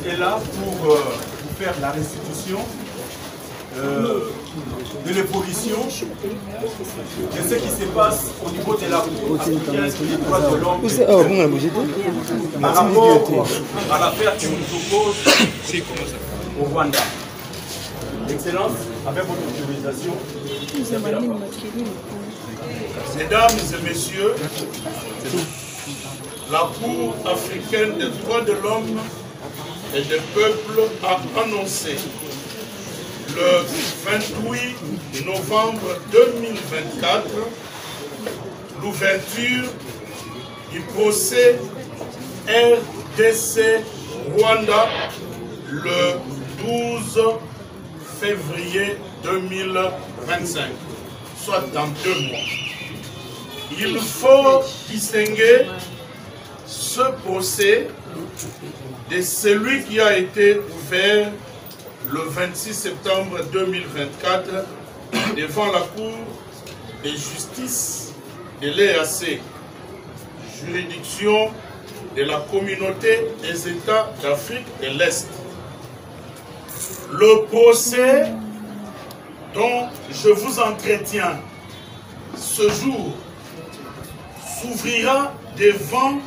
est là pour vous faire la restitution de l'évolution de ce qui se passe au niveau de la Cour africaine des droits de l'homme par rapport à l'affaire qui nous oppose au Rwanda. Excellence, avec votre autorisation. Mesdames et messieurs, la Cour africaine des droits de l'homme et des peuples a annoncé le 28 novembre 2024 l'ouverture du procès RDC Rwanda le 12 février 2025, soit dans 2 mois. Il faut distinguer ce procès de celui qui a été ouvert le 26 septembre 2024 devant la Cour de justice de l'EAC, juridiction de la communauté des États d'Afrique de l'Est. Le procès dont je vous entretiens ce jour s'ouvrira devant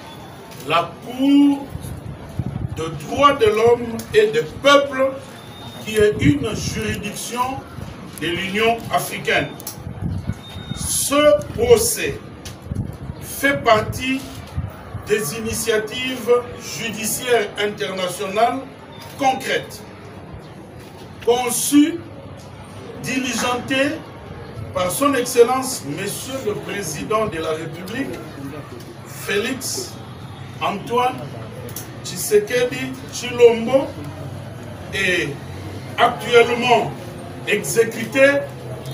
la Cour de droits de l'homme et des peuples qui est une juridiction de l'Union africaine. Ce procès fait partie des initiatives judiciaires internationales concrètes, conçues, diligentées par son Excellence, Monsieur le Président de la République, Félix Antoine Tshisekedi Tshilombo, et actuellement exécuté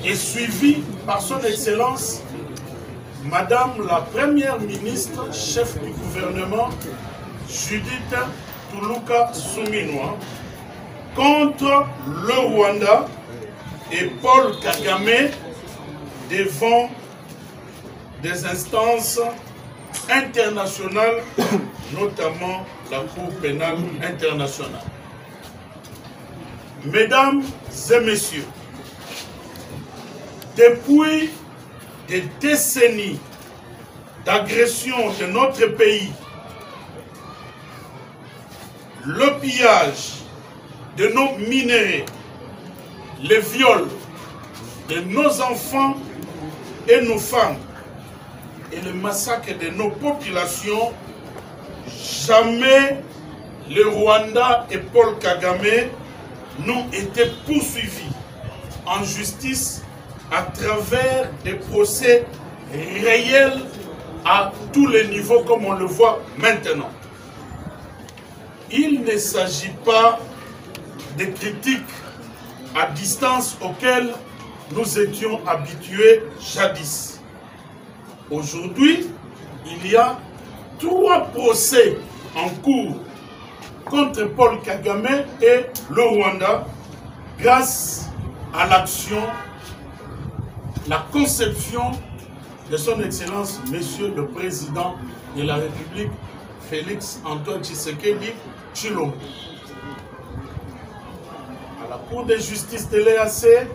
et suivi par son Excellence, Madame la Première ministre, chef du gouvernement, Judith Tuluka Suminwa, contre le Rwanda et Paul Kagame devant des instances internationales, notamment la Cour pénale internationale. Mesdames et messieurs, depuis des décennies d'agression de notre pays, le pillage de nos minéraux, les viols de nos enfants et nos femmes et le massacre de nos populations, jamais le Rwanda et Paul Kagame n'ont été poursuivis en justice à travers des procès réels à tous les niveaux comme on le voit maintenant. Il ne s'agit pas de critiques à distance auxquelles nous étions habitués jadis. Aujourd'hui, il y a 3 procès en cours contre Paul Kagame et le Rwanda grâce à l'action, la conception de son Excellence, Monsieur le Président de la République, Félix Antoine Tshisekedi Tshilombo. À la Cour de justice de l'EAC,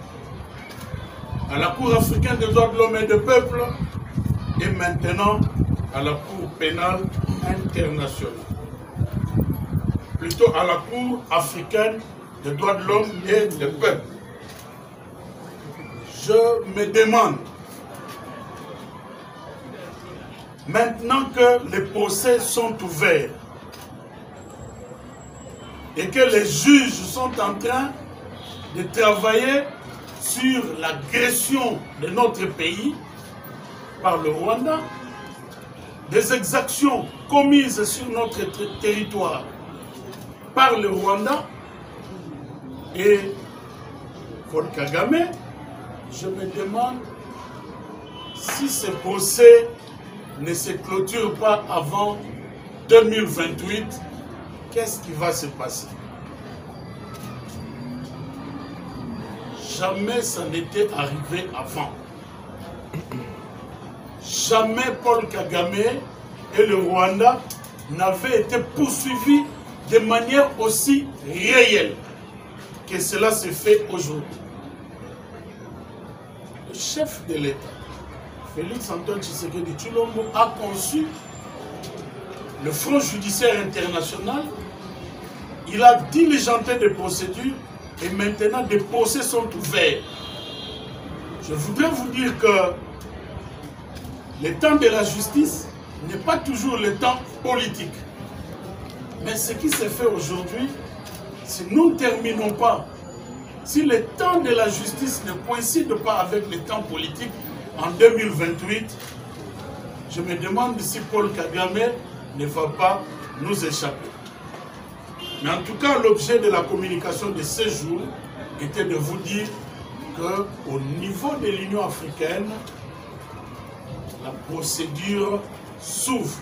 à la Cour africaine des droits de l'homme et des peuples, et maintenant à la Cour pénale internationale. Plutôt à la Cour africaine des droits de l'homme et des peuples. Je me demande, maintenant que les procès sont ouverts et que les juges sont en train de travailler sur l'agression de notre pays par le Rwanda, des exactions commises sur notre territoire par le Rwanda et Paul Kagame, je me demande si ce procès ne se clôture pas avant 2028, qu'est-ce qui va se passer? Jamais ça n'était arrivé avant. Jamais Paul Kagame et le Rwanda n'avaient été poursuivis de manière aussi réelle que cela se fait aujourd'hui. Le chef de l'État, Félix Antoine Tshisekedi Tshilombo, a conçu le Front judiciaire international. Il a diligenté des procédures et maintenant des procès sont ouverts. Je voudrais vous dire que le temps de la justice n'est pas toujours le temps politique. Mais ce qui se fait aujourd'hui, si nous ne terminons pas, si le temps de la justice ne coïncide pas avec le temps politique en 2028, je me demande si Paul Kagame ne va pas nous échapper. Mais en tout cas, l'objet de la communication de ce jour était de vous dire qu'au niveau de l'Union africaine, la procédure s'ouvre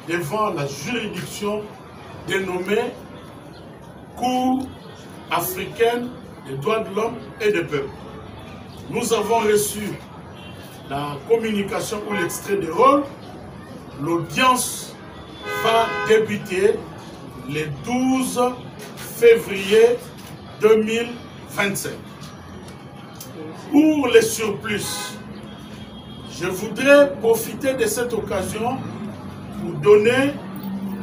devant la juridiction dénommée Cour africaine des droits de l'homme et des peuples. Nous avons reçu la communication ou l'extrait de rôle. L'audience va débuter le 12 février 2025. Pour les surplus, je voudrais profiter de cette occasion pour donner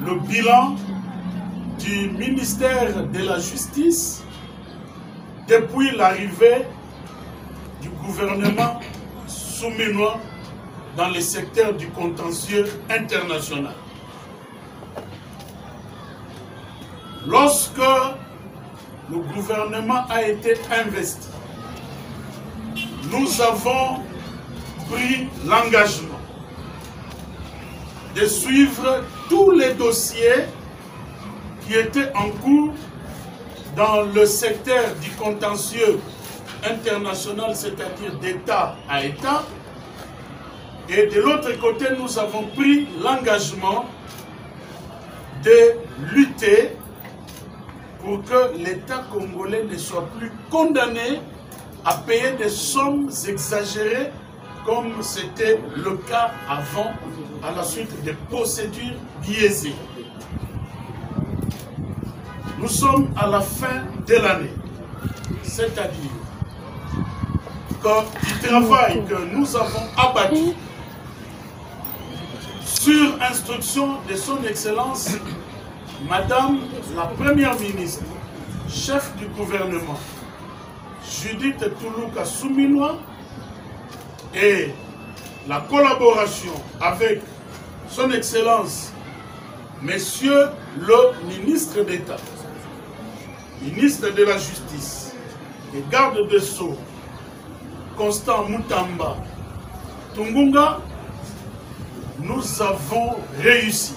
le bilan du ministère de la Justice depuis l'arrivée du gouvernement souminois dans le secteur du contentieux international. Lorsque le gouvernement a été investi, nous avons pris l'engagement de suivre tous les dossiers qui étaient en cours dans le secteur du contentieux international, c'est-à-dire d'État à État. Et de l'autre côté, nous avons pris l'engagement de lutter pour que l'État congolais ne soit plus condamné à payer des sommes exagérées comme c'était le cas avant, à la suite des procédures biaisées. Nous sommes à la fin de l'année, c'est-à-dire que du travail que nous avons abattu sur instruction de son Excellence, Madame la Première ministre, chef du gouvernement, Judith Toulouka Souminois, et la collaboration avec son Excellence, Monsieur le ministre d'État, ministre de la Justice et garde des Sceaux, Constant Moutamba Tungunga, nous avons réussi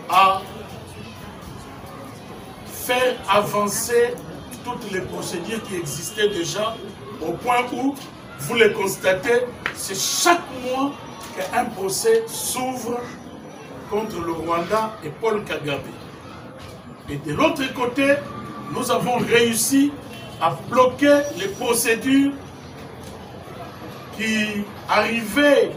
à faire avancer toutes les procédures qui existaient déjà, au point où, vous le constatez, c'est chaque mois qu'un procès s'ouvre contre le Rwanda et Paul Kagame. Et de l'autre côté, nous avons réussi à bloquer les procédures qui arrivaient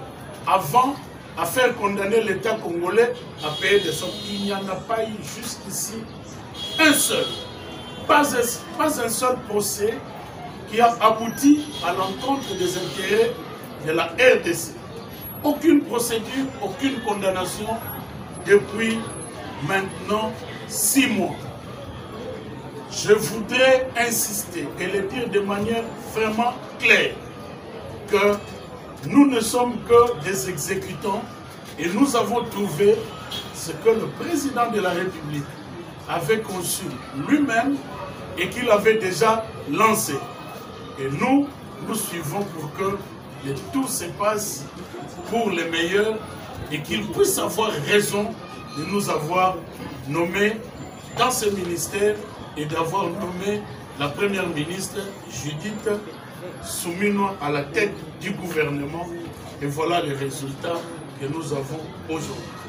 avant à faire condamner l'État congolais à payer des sommes. Il n'y en a pas eu jusqu'ici un seul, pas un seul procès qui a abouti à l'encontre des intérêts de la RDC. Aucune procédure, aucune condamnation depuis maintenant 6 mois. Je voudrais insister et le dire de manière vraiment claire que nous ne sommes que des exécutants et nous avons trouvé ce que le président de la République avait conçu lui-même et qu'il avait déjà lancé. Et nous suivons pour que tout se passe pour le meilleur et qu'il puisse avoir raison de nous avoir nommés dans ce ministère et d'avoir nommé la première ministre Judith Souminois à la tête du gouvernement. Et voilà les résultats que nous avons aujourd'hui.